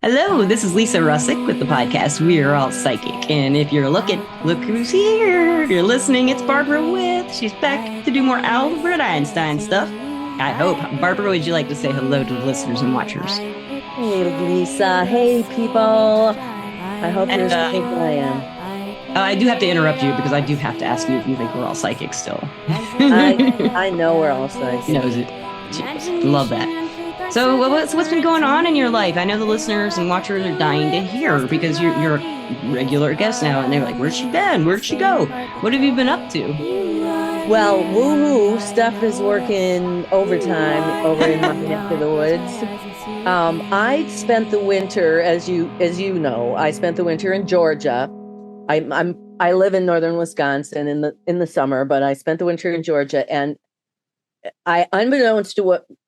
Hello, this is Lisa Russick with the podcast We Are All Psychic. And if you're looking, look who's here. If you're listening, it's Barbara With. She's back to do more Albert Einstein stuff. I hope. Barbara, would you like to say hello to the listeners and watchers? Hey, Lisa. Hey, people. I hope you're as great as I am. I do have to interrupt you because I do have to ask you if you think we're all psychic still. I know we're all psychic. She knows it. Love that. So what's been going on in your life? I know the listeners and watchers are dying to hear because you're a regular guest now, and they're like, "Where's she been? Where'd she go? What have you been up to?" Well, woohoo! Stuff is working overtime over in my neck of the woods. I spent the winter, as you know, I spent the winter in Georgia. I live in northern Wisconsin in the summer, but I spent the winter in Georgia, and unbeknownst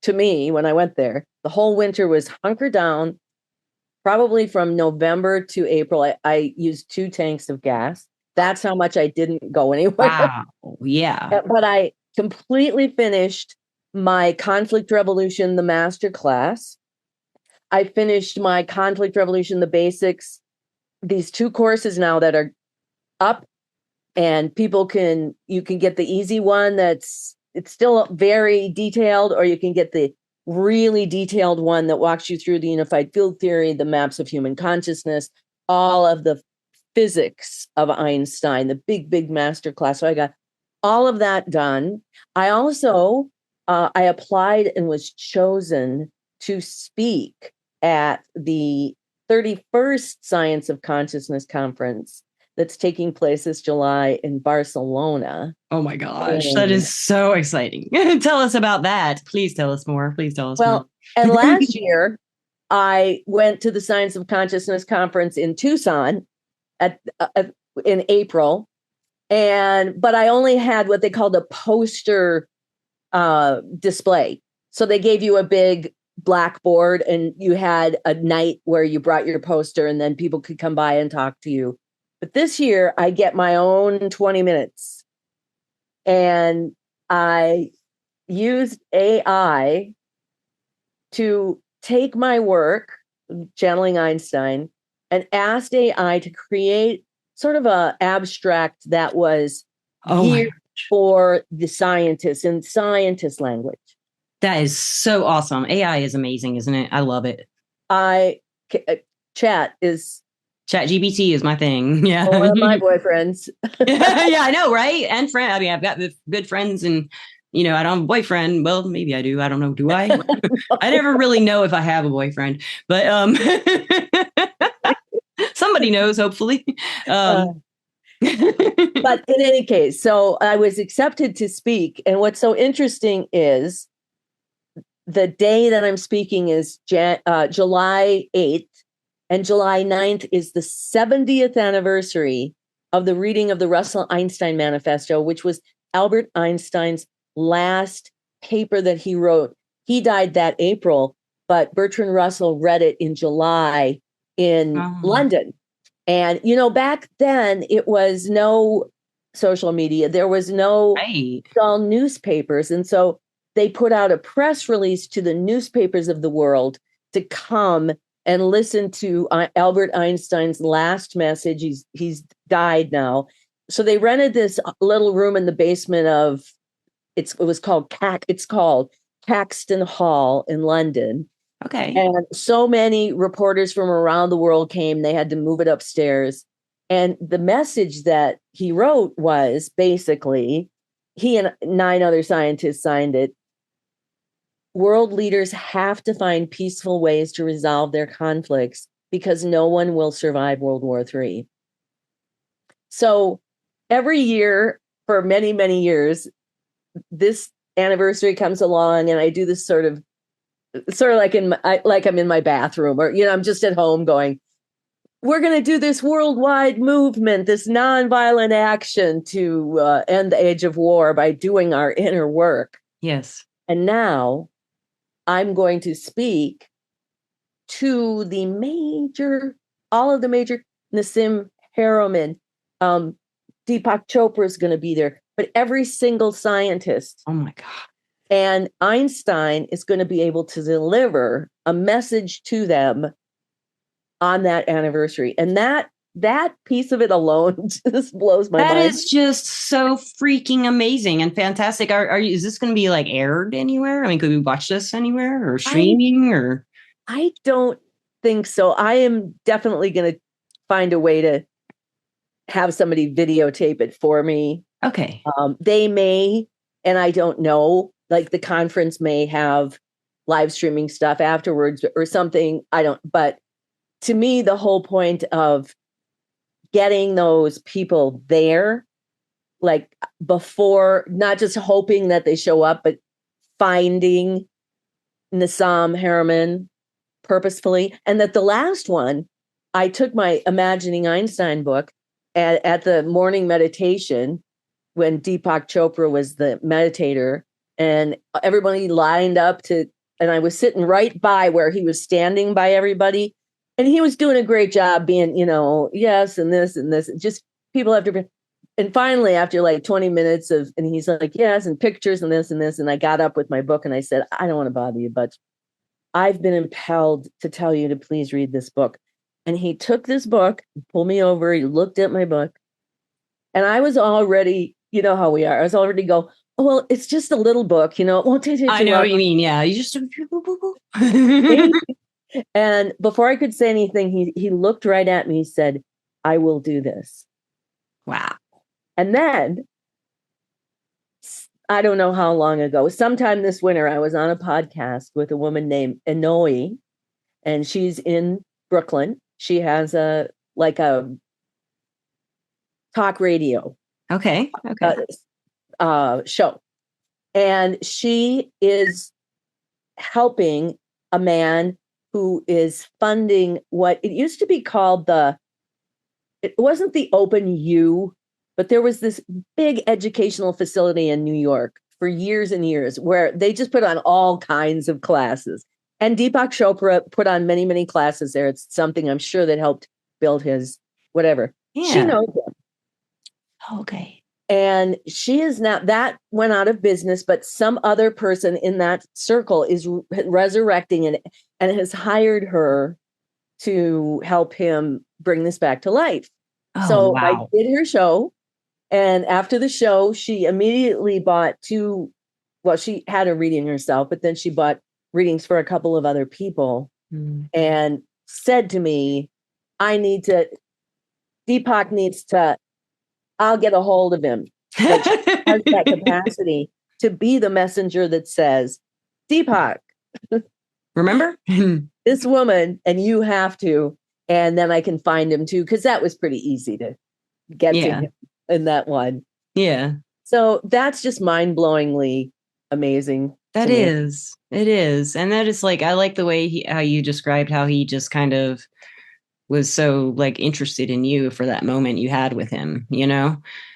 to me when I went there, the whole winter was hunkered down. Probably from November to April, I used 2 tanks of gas. That's how much I didn't go anywhere. Wow. Yeah. But I completely finished my Conflict Revolution, the master class. I finished my Conflict Revolution, the basics, these 2 courses now that are up, and you can get the easy one it's still very detailed, or you can get the really detailed one that walks you through the unified field theory, the maps of human consciousness, all of the physics of Einstein, the big master class. So I got all of that done. I also, I applied and was chosen to speak at the 31st Science of Consciousness conference that's taking place this July in Barcelona. Oh my gosh, that is so exciting. Tell us about that. Please tell us more. Please tell us more. And last year, I went to the Science of Consciousness conference in Tucson in April. But I only had what they called a poster display. So they gave you a big blackboard, and you had a night where you brought your poster, and then people could come by and talk to you. But this year I get my own 20 minutes, and I used AI to take my work, channeling Einstein, and asked AI to create sort of an abstract that was geared for the scientists in scientist language. That is so awesome. AI is amazing, isn't it? I love it. ChatGPT is my thing. Yeah. One of my boyfriends. Yeah, I know, right? And friend. I mean, I've got good friends, and I don't have a boyfriend. Well, maybe I do. I don't know. Do I? I never really know if I have a boyfriend, but somebody knows, hopefully. But in any case, so I was accepted to speak. And what's so interesting is the day that I'm speaking is July 8th, and July 9th is the 70th anniversary of the reading of the Russell Einstein Manifesto, which was Albert Einstein's last paper that he wrote. He died that April, but Bertrand Russell read it in July in London. And, back then it was no social media. There was no all newspapers. And so they put out a press release to the newspapers of the world to come and listen to Albert Einstein's last message. He's died now. So they rented this little room in the basement of, it's called Caxton Hall in London. Okay. And so many reporters from around the world came, they had to move it upstairs. And the message that he wrote was basically, he and 9 other scientists signed it. World leaders have to find peaceful ways to resolve their conflicts because no one will survive World War III. So every year for many, many years, this anniversary comes along, and I do this sort of like I'm in my bathroom, or I'm just at home going, we're going to do this worldwide movement, this nonviolent action to end the age of war by doing our inner work. Yes. And now I'm going to speak to all of the major, Nassim Haramein, Deepak Chopra is going to be there, but every single scientist. Oh my God. And Einstein is going to be able to deliver a message to them on that anniversary. And that piece of it alone just blows my mind. That is just so freaking amazing and fantastic. Is this going to be like aired anywhere? I mean, could we watch this anywhere or streaming or? I don't think so. I am definitely going to find a way to have somebody videotape it for me. Okay. They may, and I don't know, like the conference may have live streaming stuff afterwards or something. But to me, the whole point of getting those people there, like before, not just hoping that they show up, but finding Nassam Harriman purposefully. And that the last one, I took my Imagining Einstein book at the morning meditation when Deepak Chopra was the meditator, and everybody lined up and I was sitting right by where he was standing by everybody. And he was doing a great job being, yes, and this, just people have to. And finally, after like 20 minutes and he's like, yes, and pictures and this and this. And I got up with my book and I said, I don't want to bother you, but I've been impelled to tell you to please read this book. And he took this book, pulled me over, he looked at my book. And I was already, you know how we are. I was already go, oh, well, it's just a little book, it won't take you I know long. what you mean. Yeah. You just. And before I could say anything, he looked right at me. He said, I will do this. Wow. And then, I don't know how long ago, sometime this winter, I was on a podcast with a woman named Inoi, and she's in Brooklyn. She has a talk radio. Okay. Show. And she is helping a man who is funding what it used to be called it wasn't the Open U, but there was this big educational facility in New York for years and years where they just put on all kinds of classes. And Deepak Chopra put on many, many classes there. It's something I'm sure that helped build his whatever. Yeah. She knows him. Okay. And she is now, that went out of business, but some other person in that circle is resurrecting and has hired her to help him bring this back to life. Oh, so wow. I did her show. And after the show, she immediately bought she had a reading herself, but then she bought readings for a couple of other people and said to me, Deepak needs to, I'll get a hold of him. Like she has that capacity to be the messenger that says, Deepak, remember this woman, and you have to, and then I can find him too, because that was pretty easy to get to him in that one. Yeah. So that's just mind-blowingly amazing. It is. And that is like, I like the way how you described how he just kind of was so like interested in you for that moment you had with him, And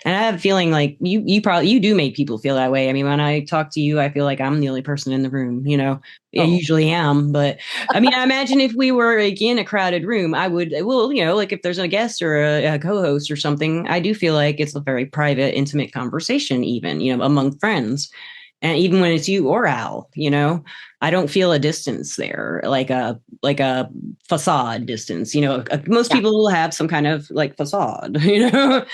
I have a feeling like you do make people feel that way. I mean, when I talk to you, I feel like I'm the only person in the room, I usually am, but I mean, I imagine if we were like in a crowded room, like if there's a guest or a co-host or something, I do feel like it's a very private, intimate conversation, even, among friends. And even when it's you or Al, I don't feel a distance there, like a facade distance. Most people will have some kind of like facade, their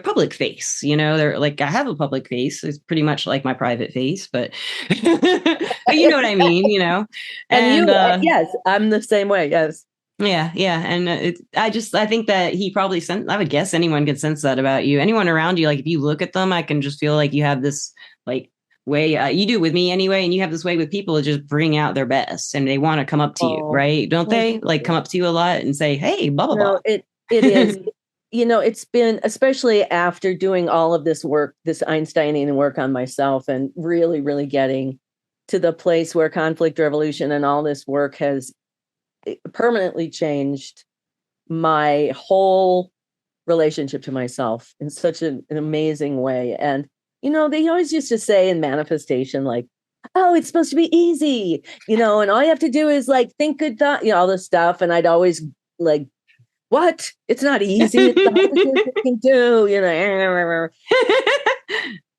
public face. They're like, I have a public face. It's pretty much like my private face, but but you know what I mean, And yes, I'm the same way. Yes. Yeah. And I think that he probably I would guess anyone could sense that about you. Anyone around you, like if you look at them, I can just feel like you have this like way, you do with me anyway, and you have this way with people to just bring out their best, and they want to come up to you, right? Don't they? Like come up to you a lot and say, hey, blah, blah, blah. It is, it's been, especially after doing all of this work, this Einsteinian work on myself, and really, really getting to the place where conflict revolution and all this work has permanently changed my whole relationship to myself in such an amazing way. And, they always used to say in manifestation, like, oh, it's supposed to be easy, and all you have to do is like, think good thought, all this stuff. And I'd always like, what? It's not easy. It's the hardest thing you can do,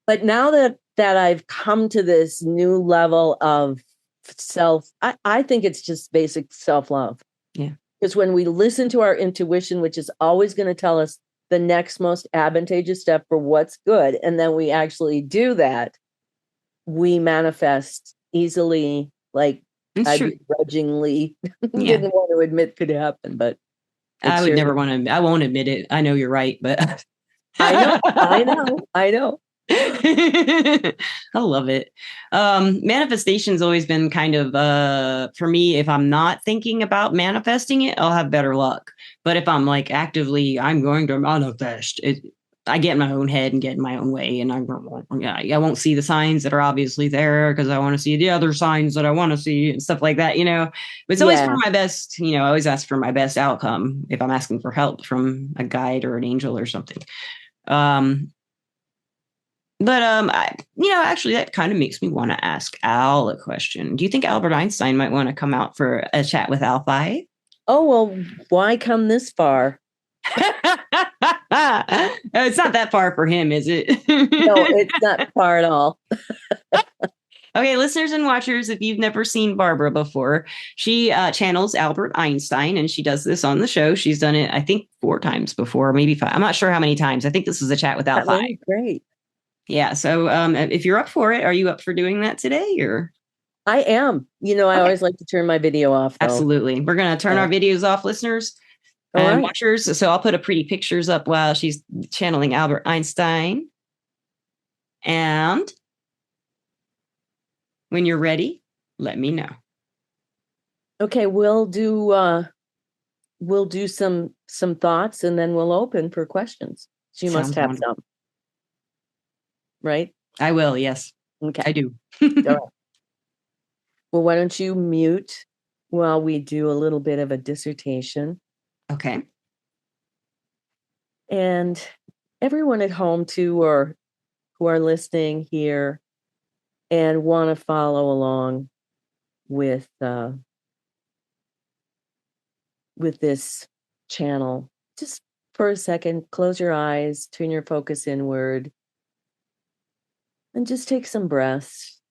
But now that I've come to this new level of self, I think it's just basic self-love. Yeah. Because when we listen to our intuition, which is always going to tell us the next most advantageous step for what's good, and then we actually do that, we manifest easily, like It's I true. begrudgingly Yeah. didn't want to admit could happen, but I it's would sure. never want to, I won't admit it. I know you're right, but I know, I know, I know. I love it. Manifestation's always been kind of for me, if I'm not thinking about manifesting it, I'll have better luck. But if I'm like actively, I'm going to manifest it, I get in my own head and get in my own way, and I won't see the signs that are obviously there because I want to see the other signs that I want to see and stuff like that, you know. But it's always Yeah. for my best, you know. I always ask for my best outcome if I'm asking for help from a guide or an angel or something. Um, actually, that kind of makes me want to ask Al a question. Do you think Albert Einstein might want to come out for a chat with Alphi? Oh, well, why come this far? It's not that far for him, is it? No, it's not far at all. Okay, listeners and watchers, if you've never seen Barbara before, she channels Albert Einstein, and she does this on the show. She's done it, I think, 4 times before, maybe 5. I'm not sure how many times. I think this is a chat with Alphi. Great. Yeah. So if you're up for it, are you up for doing that today or? I am. You know, I Okay. always like to turn my video off, though. Absolutely. We're going to turn our videos off, listeners and watchers. So I'll put a pretty pictures up while she's channeling Albert Einstein. And when you're ready, let me know. Okay, we'll do some thoughts, and then we'll open for questions. So you must have some. Right? I will, yes. Okay. I do. All right. Well, why don't you mute while we do a little bit of a dissertation? Okay. And everyone at home too, or who are listening here and want to follow along with this channel, just for a second, close your eyes, turn your focus inward, and just take some breaths.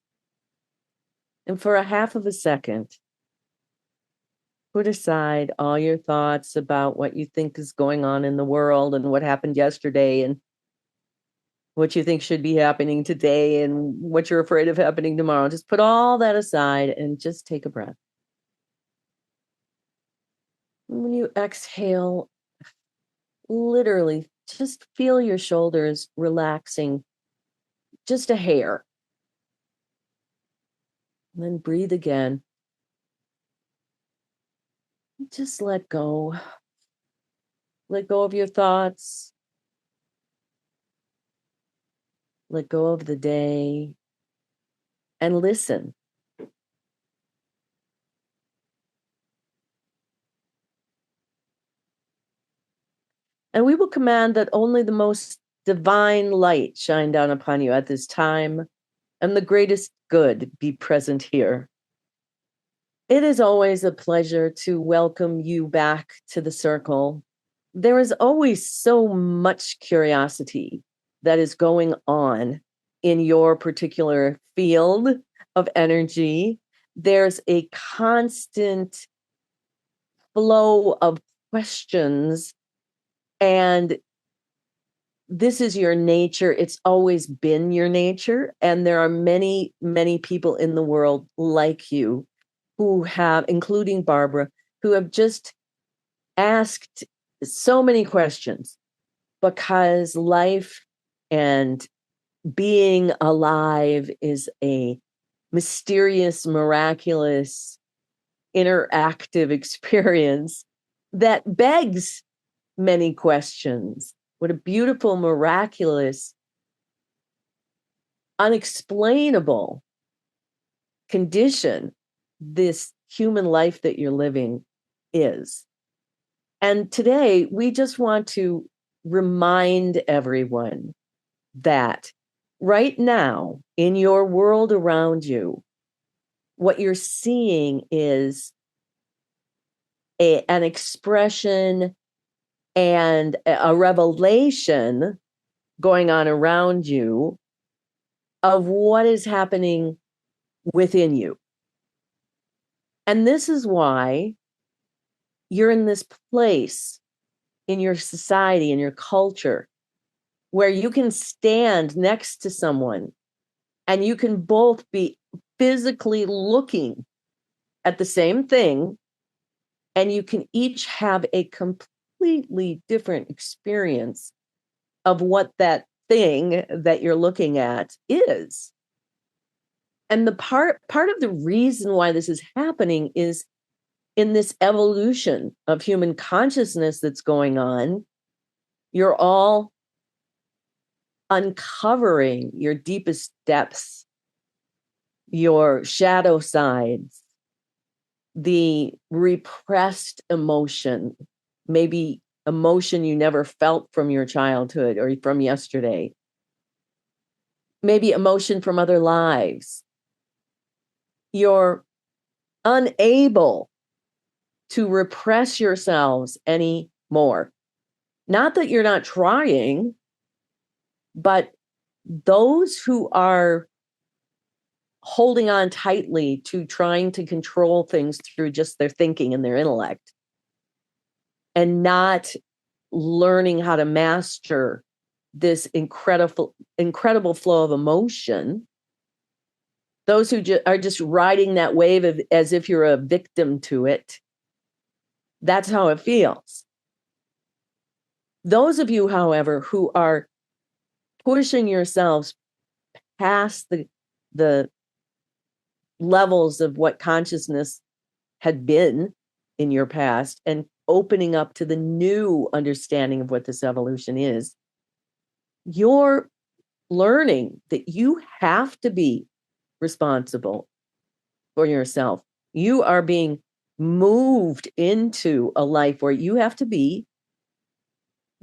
And for a half of a second, put aside all your thoughts about what you think is going on in the world and what happened yesterday and what you think should be happening today and what you're afraid of happening tomorrow. Just put all that aside and just take a breath. When you exhale, literally just feel your shoulders relaxing just a hair. And then breathe again. Just let go. Let go of your thoughts. Let go of the day. And listen. And we will command that only the most divine light shine down upon you at this time, and the greatest good be present here. It is always a pleasure to welcome you back to the circle. There is always so much curiosity that is going on in your particular field of energy. There's a constant flow of questions, and this is your nature. It's always been your nature. And there are many, many people in the world like you who have, including Barbara, who have just asked so many questions, because life and being alive is a mysterious, miraculous, interactive experience that begs many questions. What a beautiful, miraculous, unexplainable condition this human life that you're living is. And today, we just want to remind everyone that right now, in your world around you, what you're seeing is an expression and a revelation going on around you of what is happening within you. And this is why you're in this place in your society, in your culture, where you can stand next to someone and you can both be physically looking at the same thing, and you can each have a completely different experience of what that thing that you're looking at is. And the part of the reason why this is happening is in this evolution of human consciousness that's going on, you're all uncovering your deepest depths, your shadow sides, the repressed emotion, maybe emotion you never felt from your childhood or from yesterday, maybe emotion from other lives. You're unable to repress yourselves anymore. Not that you're not trying, but those who are holding on tightly to trying to control things through just their thinking and their intellect and not learning how to master this incredible flow of emotion, those who are just riding that wave as if you're a victim to it, that's how it feels. Those of you, however, who are pushing yourselves past the levels of what consciousness had been in your past and opening up to the new understanding of what this evolution is, you're learning that you have to be responsible for yourself. You are being moved into a life where you have to be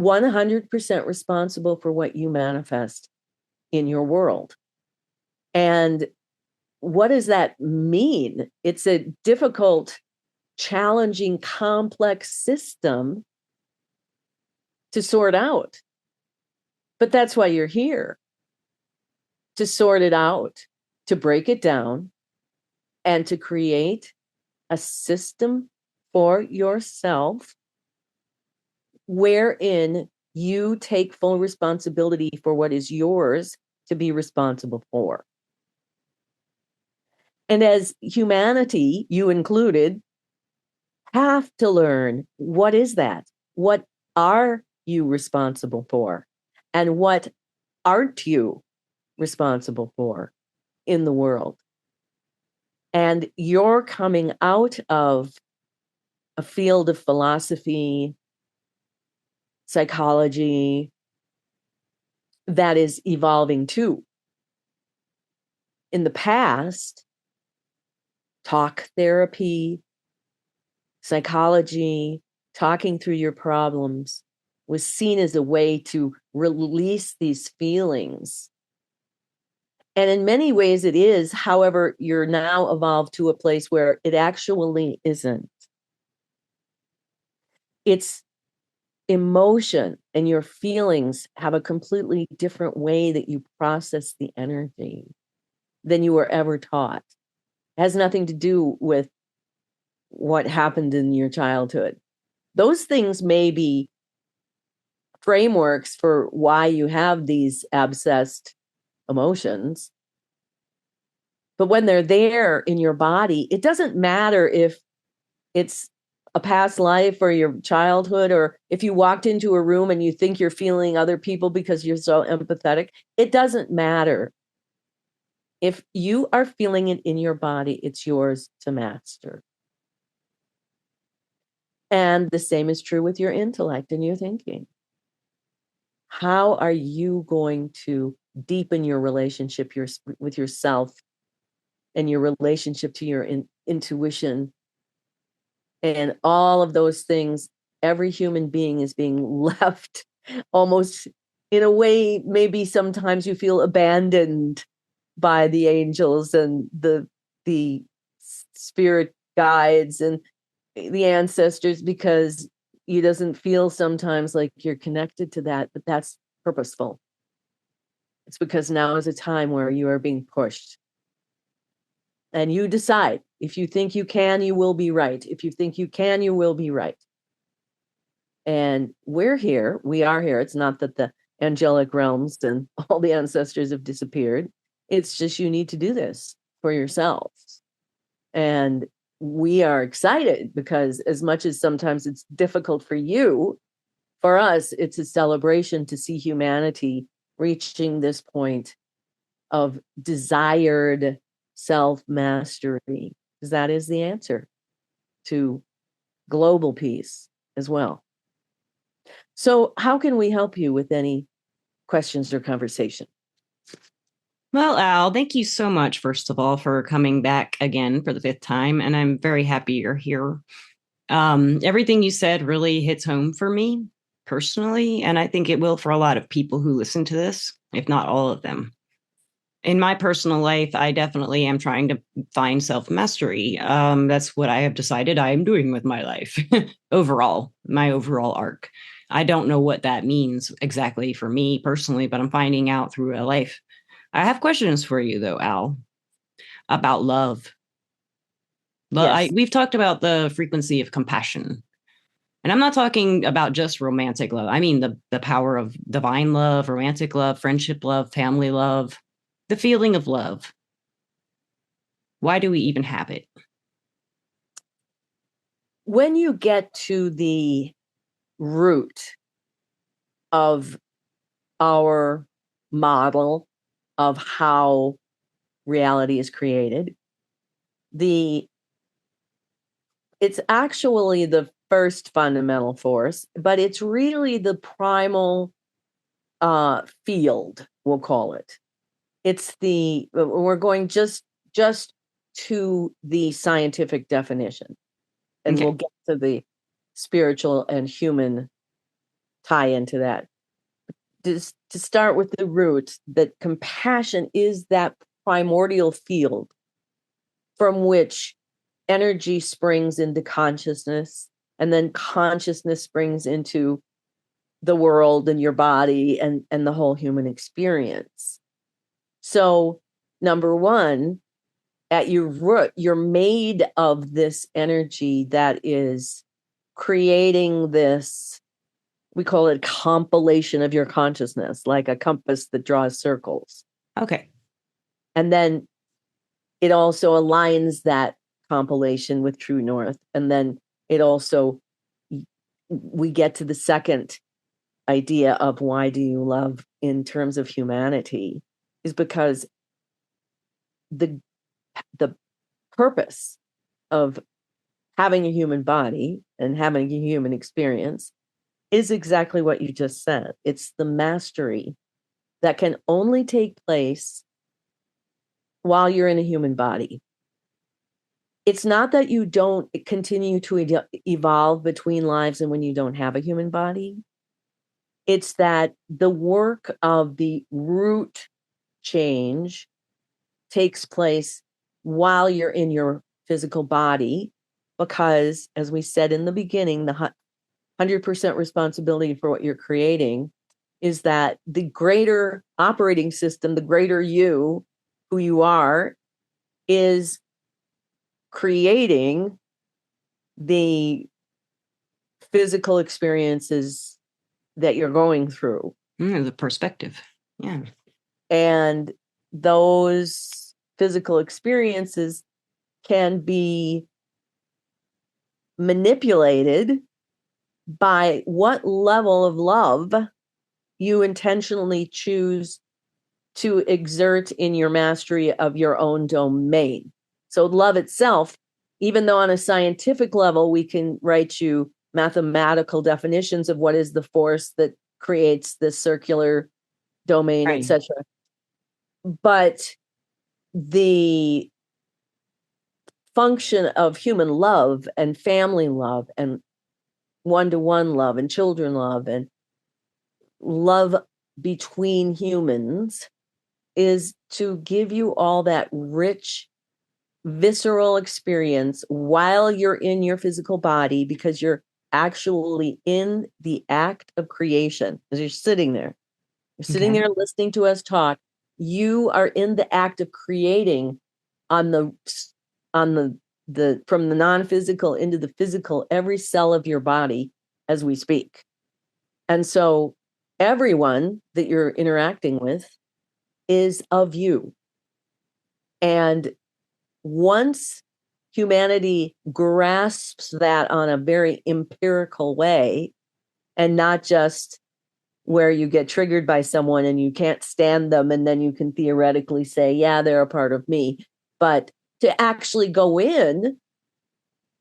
100% responsible for what you manifest in your world. And what does that mean? It's a difficult, challenging, complex system to sort out. But that's why you're here, to sort it out, to break it down, and to create a system for yourself wherein you take full responsibility for what is yours to be responsible for. And as humanity, you included, have to learn, what is that? What are you responsible for? And what aren't you responsible for in the world? And you're coming out of a field of philosophy, psychology, that is evolving too. In the past, talk therapy, psychology, talking through your problems was seen as a way to release these feelings. And in many ways it is. However, you're now evolved to a place where it actually isn't. It's emotion, and your feelings have a completely different way that you process the energy than you were ever taught. It has nothing to do with what happened in your childhood. Those things may be frameworks for why you have these obsessed emotions. But when they're there in your body, it doesn't matter if it's a past life or your childhood, or if you walked into a room and you think you're feeling other people because you're so empathetic. It doesn't matter. If you are feeling it in your body, it's yours to master. And the same is true with your intellect and your thinking. How are you going to deepen your relationship with yourself and your relationship to your intuition and all of those things? Every human being is being left almost in a way, maybe sometimes you feel abandoned by the angels and the spirit guides and the ancestors, because you doesn't feel sometimes like you're connected to that, but that's purposeful. It's because now is a time where you are being pushed and you decide If you think you can, you will be right. If you think you can, you will be right. And we are here. It's not that the angelic realms and all the ancestors have disappeared. It's just you need to do this for yourselves. And we are excited because as much as sometimes it's difficult for you, for us, it's a celebration to see humanity reaching this point of desired self-mastery, because that is the answer to global peace as well. So how can we help you with any questions or conversation? Well, Al, thank you so much, first of all, for coming back again for the 5th time. And I'm very happy you're here. Everything you said really hits home for me personally. And I think it will for a lot of people who listen to this, if not all of them. In my personal life, I definitely am trying to find self-mastery. That's what I have decided I am doing with my life overall, my overall arc. I don't know what that means exactly for me personally, but I'm finding out through a life. I have questions for you, though, Al, about love. Yes. We've talked about the frequency of compassion. And I'm not talking about just romantic love. I mean the power of divine love, romantic love, friendship love, family love, the feeling of love. Why do we even have it? When you get to the root of our model of how reality is created, it's actually the first fundamental force, but it's really the primal field, we'll call it. We're going just to the scientific definition, and Okay. we'll get to the spiritual and human tie into that. Just to start with the root, that compassion is that primordial field from which energy springs into consciousness, and then consciousness springs into the world and your body and the whole human experience. So, number one, at your root, you're made of this energy that is creating this, we call it compilation of your consciousness, like a compass that draws circles. Okay. And then it also aligns that compilation with true north. And then it also, we get to the second idea of why do you love in terms of humanity, is because the purpose of having a human body and having a human experience is exactly what you just said. It's the mastery that can only take place while you're in a human body. It's not that you don't continue to evolve between lives and when you don't have a human body. It's that the work of the root change takes place while you're in your physical body, because, as we said in the beginning, the 100% responsibility for what you're creating is that the greater operating system, the greater you, who you are, is creating the physical experiences that you're going through. The perspective. Yeah. And those physical experiences can be manipulated by what level of love you intentionally choose to exert in your mastery of your own domain. So love itself, even though on a scientific level, we can write you mathematical definitions of what is the force that creates this circular domain, Right. etc. But the function of human love and family love and one-to-one love and children love and love between humans is to give you all that rich, visceral experience while you're in your physical body, because you're actually in the act of creation. As you're sitting there, Okay. listening to us talk, you are in the act of creating on the from the non-physical into the physical, every cell of your body as we speak. And so everyone that you're interacting with is of you. And once humanity grasps that on a very empirical way, and not just where you get triggered by someone and you can't stand them, and then you can theoretically say, yeah, they're a part of me, but to actually go in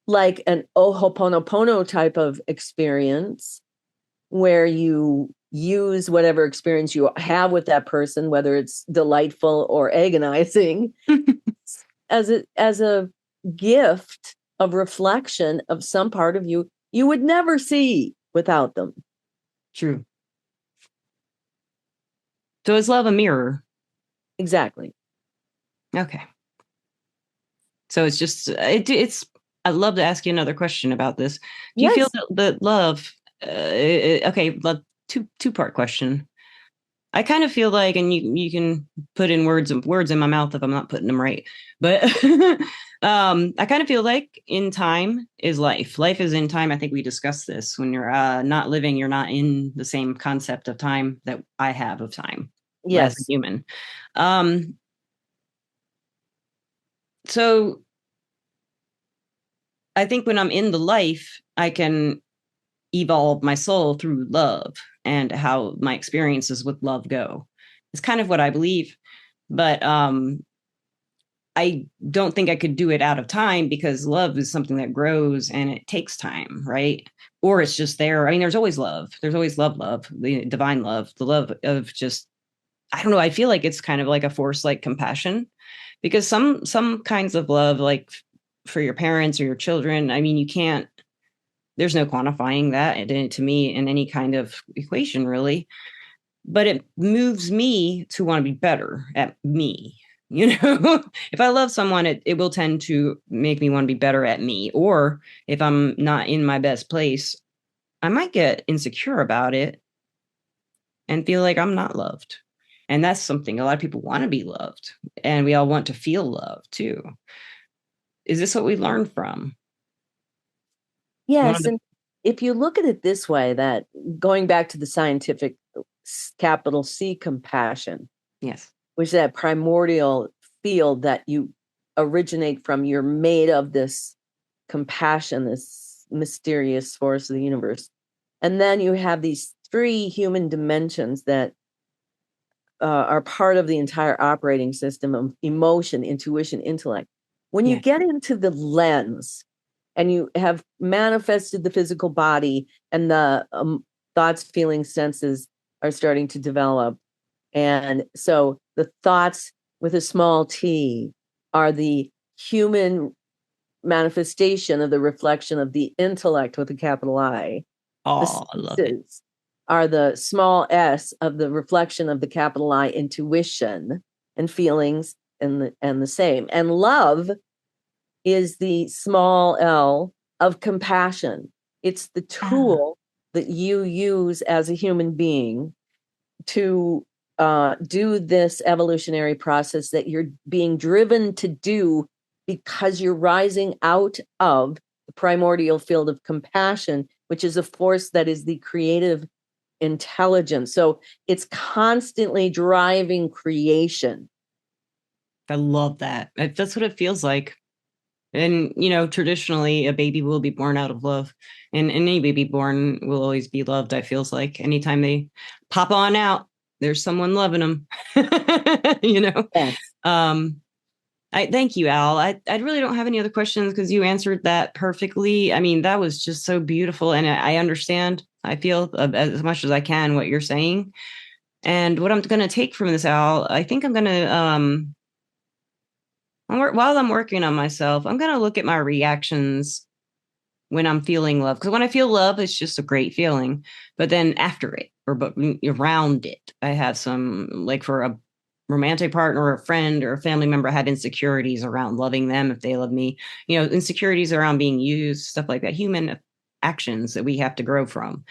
like an Ho'oponopono type of experience where you use whatever experience you have with that person, whether it's delightful or agonizing, as a gift of reflection of some part of you you would never see without them. True. So is love a mirror? Exactly. Okay. So it's just it's. I'd love to ask you another question about this. Do you feel that love? Okay, love, two-part question. I kind of feel like, and you can put in words in my mouth if I'm not putting them right, but I kind of feel like in time is life. Life is in time. I think we discussed this. When you're not living, you're not in the same concept of time that I have of time. Yes, as a human. So I think when I'm in the life, I can evolve my soul through love and how my experiences with love go. It's kind of what I believe. But I don't think I could do it out of time, because love is something that grows and it takes time, right? Or it's just there. I mean, there's always love. There's always love, the divine love, the love of just, I don't know. I feel like it's kind of like a force, like compassion, because some kinds of love, like for your parents or your children, I mean, there's no quantifying that to me in any kind of equation, really. But it moves me to want to be better at me. If I love someone, it will tend to make me want to be better at me. Or if I'm not in my best place, I might get insecure about it and feel like I'm not loved. And that's something a lot of people want to be loved. And we all want to feel love too. Is this what we learn from? Yes. And if you look at it this way, that going back to the scientific capital C compassion, yes, which is that primordial field that you originate from, you're made of this compassion, this mysterious force of the universe. And then you have these three human dimensions that are part of the entire operating system of emotion, intuition, intellect. When you get into the lens and you have manifested the physical body, and the thoughts, feelings, senses are starting to develop. And so the thoughts with a small t are the human manifestation of the reflection of the intellect with a capital I. Oh, I love it. Are the small s of the reflection of the capital I intuition and feelings, and the same. And love is the small l of compassion. It's the tool that you use as a human being to do this evolutionary process that you're being driven to do, because you're rising out of the primordial field of compassion, which is a force that is the creative intelligence. So it's constantly driving creation. I love that. That's what it feels like. And, traditionally a baby will be born out of love, and any baby born will always be loved. I feels like anytime they pop on out, there's someone loving them, Yes. I thank you, Al. I really don't have any other questions, because you answered that perfectly. I mean, that was just so beautiful. And I understand, I feel as much as I can what you're saying. And what I'm going to take from this, Al, I think I'm going to, while I'm working on myself, I'm going to look at my reactions when I'm feeling love. Because when I feel love, it's just a great feeling. But then after it, but around it, I have some, like for a romantic partner or a friend or a family member, I have insecurities around loving them if they love me. Insecurities around being used, stuff like that. Human actions that we have to grow from.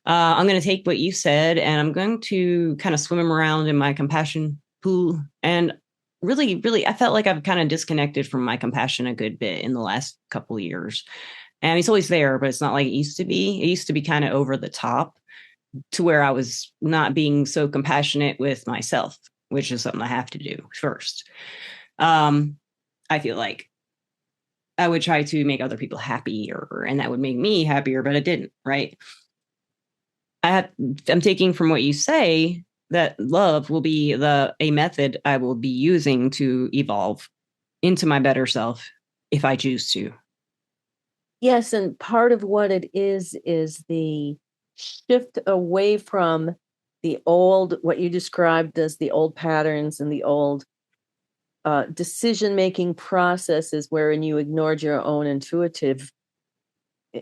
I'm going to take what you said, and I'm going to kind of swim around in my compassion pool. And really, really, I felt like I've kind of disconnected from my compassion a good bit in the last couple of years. And it's always there, but it's not like it used to be. It used to be kind of over the top to where I was not being so compassionate with myself, which is something I have to do first. I feel like I would try to make other people happier, and that would make me happier, but it didn't, right? I'm taking from what you say that love will be a method I will be using to evolve into my better self if I choose to. Yes, and part of what it is the shift away from the old, what you described as the old patterns and the old decision-making processes wherein you ignored your own intuitive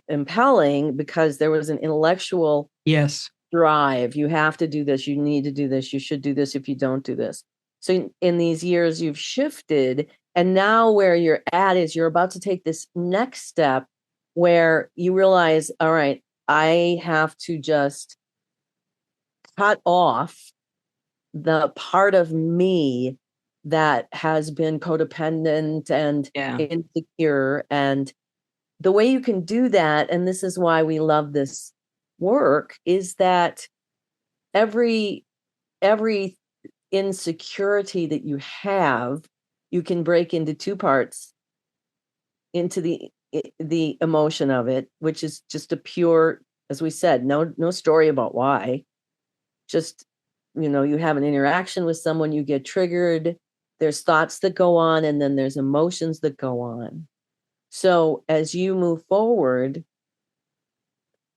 impelling because there was an intellectual Yes. drive. You have to do this. You need to do this. You should do this if you don't do this. So in these years, you've shifted. And now where you're at is you're about to take this next step where you realize, all right, I have to just cut off the part of me that has been codependent and insecure. And the way you can do that, and this is why we love this work, is that every insecurity that you have, you can break into two parts, into the emotion of it, which is just a pure, as we said, no story about why. Just, you have an interaction with someone, you get triggered, there's thoughts that go on, and then there's emotions that go on. So as you move forward,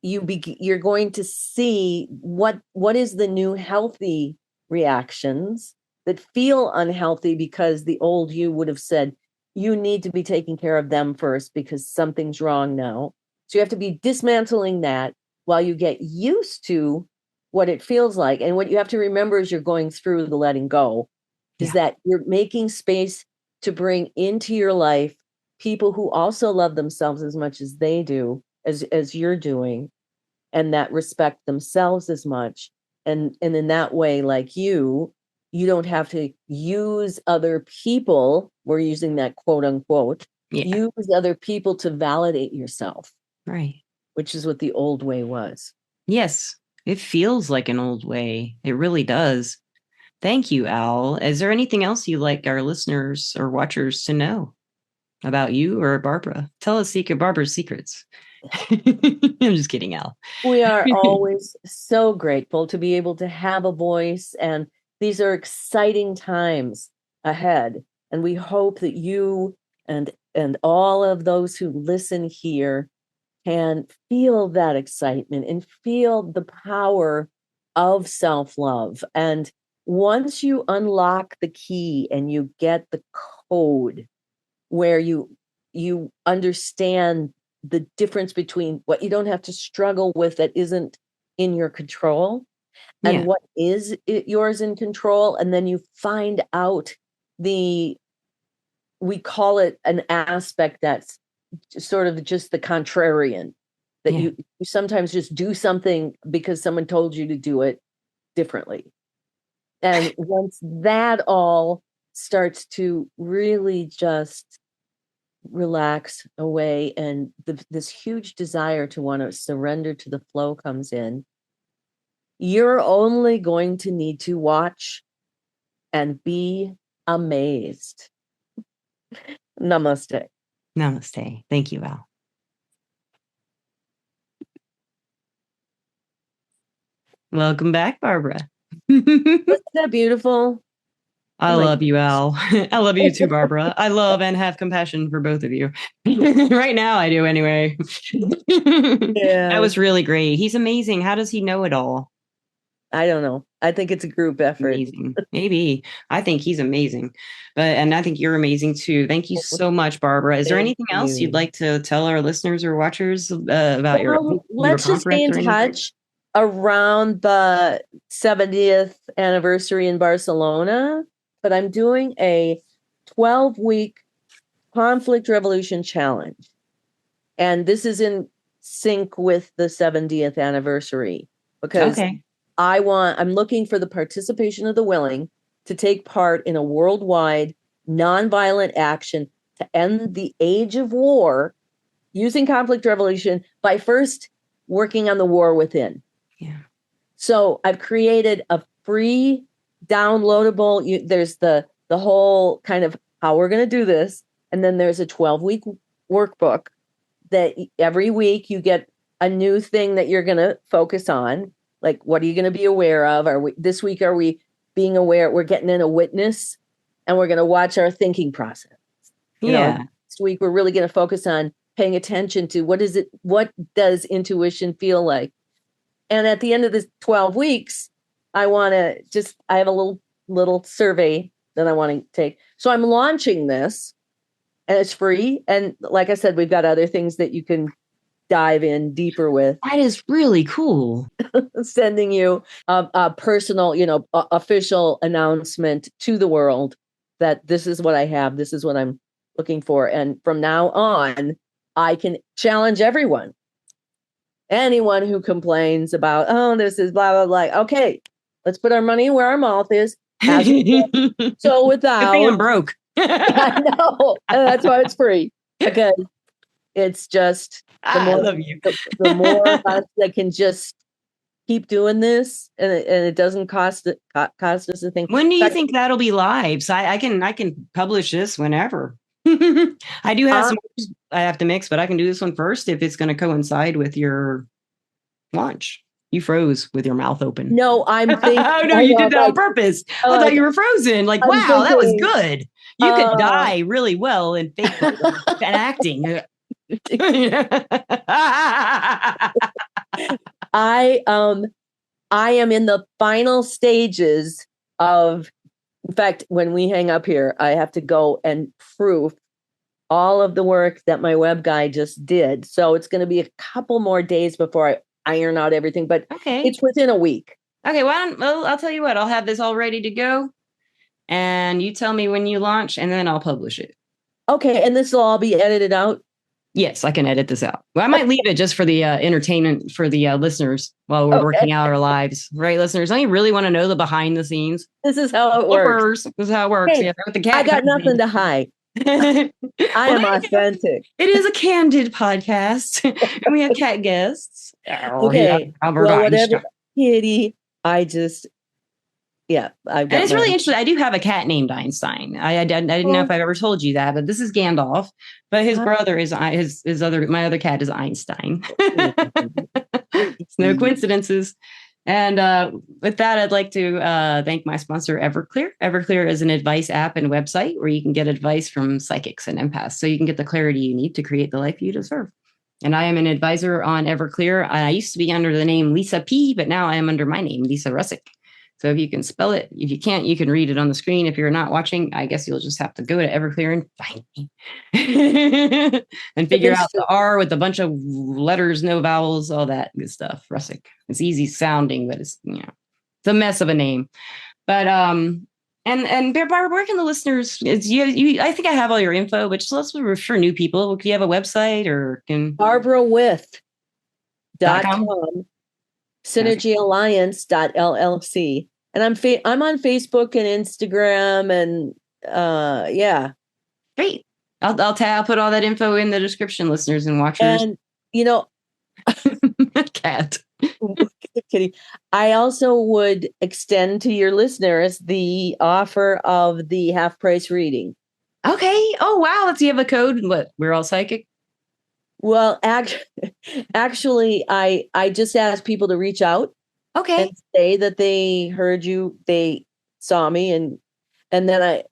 you're going to see what is the new healthy reactions that feel unhealthy because the old you would have said you need to be taking care of them first because something's wrong now. So you have to be dismantling that while you get used to what it feels like. And what you have to remember as you're going through the letting go is that you're making space to bring into your life people who also love themselves as much as they do, as you're doing, and that respect themselves as much. And in that way, like you don't have to use other people. We're using that quote unquote, use other people to validate yourself. Right. Which is what the old way was. Yes. It feels like an old way. It really does. Thank you, Al. Is there anything else you'd like our listeners or watchers to know about you or Barbara? Tell us Barbara's secrets. I'm just kidding, Al. We are always so grateful to be able to have a voice, and these are exciting times ahead. And we hope that you and all of those who listen here can feel that excitement and feel the power of self-love. And once you unlock the key and you get the code where you understand the difference between what you don't have to struggle with that isn't in your control and what is yours in control, and then you find out we call it an aspect that's sort of just the contrarian, that you sometimes just do something because someone told you to do it differently. And once that all starts to really just relax away and this huge desire to want to surrender to the flow comes in, you're only going to need to watch and be amazed. Namaste. Namaste. Thank you, Al. Welcome back, Barbara. Isn't that beautiful? I love you, Al. I love you too, Barbara. I love and have compassion for both of you. Right now, I do anyway. That was really great. He's amazing. How does he know it all? I don't know. I think it's a group effort. Amazing. Maybe. I think he's amazing. And I think you're amazing too. Thank you so much, Barbara. Is there anything else you'd like to tell our listeners or watchers about your let's just stay in touch around the 70th anniversary in Barcelona. But I'm doing a 12-week conflict revolution challenge. And this is in sync with the 70th anniversary because I'm looking for the participation of the willing to take part in a worldwide nonviolent action to end the age of war using conflict resolution by first working on the war within. Yeah. So I've created a free downloadable, there's the whole kind of how we're going to do this. And then there's a 12-week workbook that every week you get a new thing that you're going to focus on. Like, what are you going to be aware of? This week, are we being aware? We're getting in a witness and we're going to watch our thinking process. Next week, we're really going to focus on paying attention to what does intuition feel like? And at the end of the 12 weeks, I have a little survey that I want to take. So I'm launching this and it's free. And like I said, we've got other things that you can dive in deeper with. That is really cool. Sending you a personal, official announcement to the world that this is what I have. This is what I'm looking for. And from now on, I can challenge everyone. Anyone who complains about, oh, this is blah, blah, blah. Okay, let's put our money where our mouth is. So without... I'm broke. I know. And that's why it's free. Because it's just... I love you. The more of us that can just keep doing this, and it doesn't cost us a thing. When do you think that'll be live? So I can publish this whenever. I do have some I have to mix, but I can do this one first if it's going to coincide with your launch. You froze with your mouth open. No, I'm thinking. Oh no, you did that on purpose. I thought you were frozen. Like, wow, that was good. You could die really well in fake and acting. I am in the final stages of, in fact, when we hang up here, I have to go and proof all of the work that my web guy just did. So it's going to be a couple more days before I iron out everything, but it's within a week. Okay, well, I'll tell you what, I'll have this all ready to go and you tell me when you launch and then I'll publish it. Okay, and this will all be edited out? Yes, I can edit this out. Well, I might leave it just for the entertainment for the listeners while we're working out our lives. Right, listeners? Don't you really want to know the behind the scenes? This is how it works. This is how it works. Hey, yeah, with the cat I got nothing to hide. I am authentic. It is a candid podcast. And we have cat guests. Okay. Albert Einstein. Whatever, Kitty. I've got and it's really interesting. I do have a cat named Einstein. I didn't know if I've ever told you that, but this is Gandalf. But his brother is my other cat is Einstein. It's no coincidences. And with that, I'd like to thank my sponsor, Everclear. Everclear is an advice app and website where you can get advice from psychics and empaths, so you can get the clarity you need to create the life you deserve. And I am an advisor on Everclear. I used to be under the name Lisa P, but now I am under my name, Lisa Russick. So if you can spell it, if you can't, you can read it on the screen. If you're not watching, I guess you'll just have to go to Everclear and find me and figure out the R with a bunch of letters, no vowels, all that good stuff. Russick. It's easy sounding, but it's it's a mess of a name. But and Barbara, where can the listeners? I think I have all your info, but just let's for new people. Do you have a website or can BarbaraWith.com. synergyalliance.llc, and I'm on Facebook and Instagram, and great. I'll put all that info in the description, listeners and watchers. And cat Kitty, I also would extend to your listeners the offer of the half price reading. Okay. Oh wow, let's see. Have a code. What? We're all psychic. Well, actually, I just asked people to reach out, and say that they heard you, they saw me, and then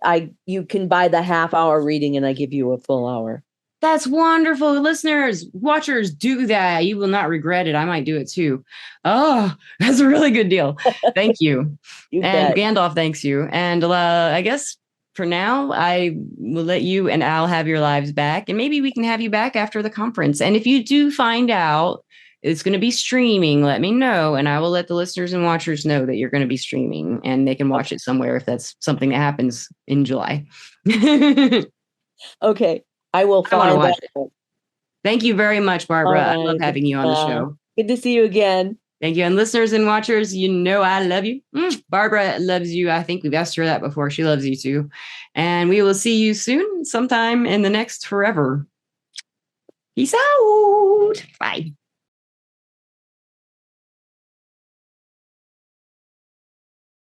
you can buy the half hour reading, and I give you a full hour. That's wonderful, listeners, watchers. Do that; you will not regret it. I might do it too. Oh, that's a really good deal. Thank you. And bet. Gandalf thanks you, and I guess. For now, I will let you and Al have your lives back, and maybe we can have you back after the conference. And if you do find out it's going to be streaming, let me know, and I will let the listeners and watchers know that you're going to be streaming, and they can watch it somewhere if that's something that happens in July. Okay, I will find that. Thank you very much, Barbara. I love having you on the show. Good to see you again. Thank you. And listeners and watchers, you know I love you. Barbara loves you. I think we've asked her that before. She loves you too. And we will see you soon, sometime in the next forever. Peace out. Bye.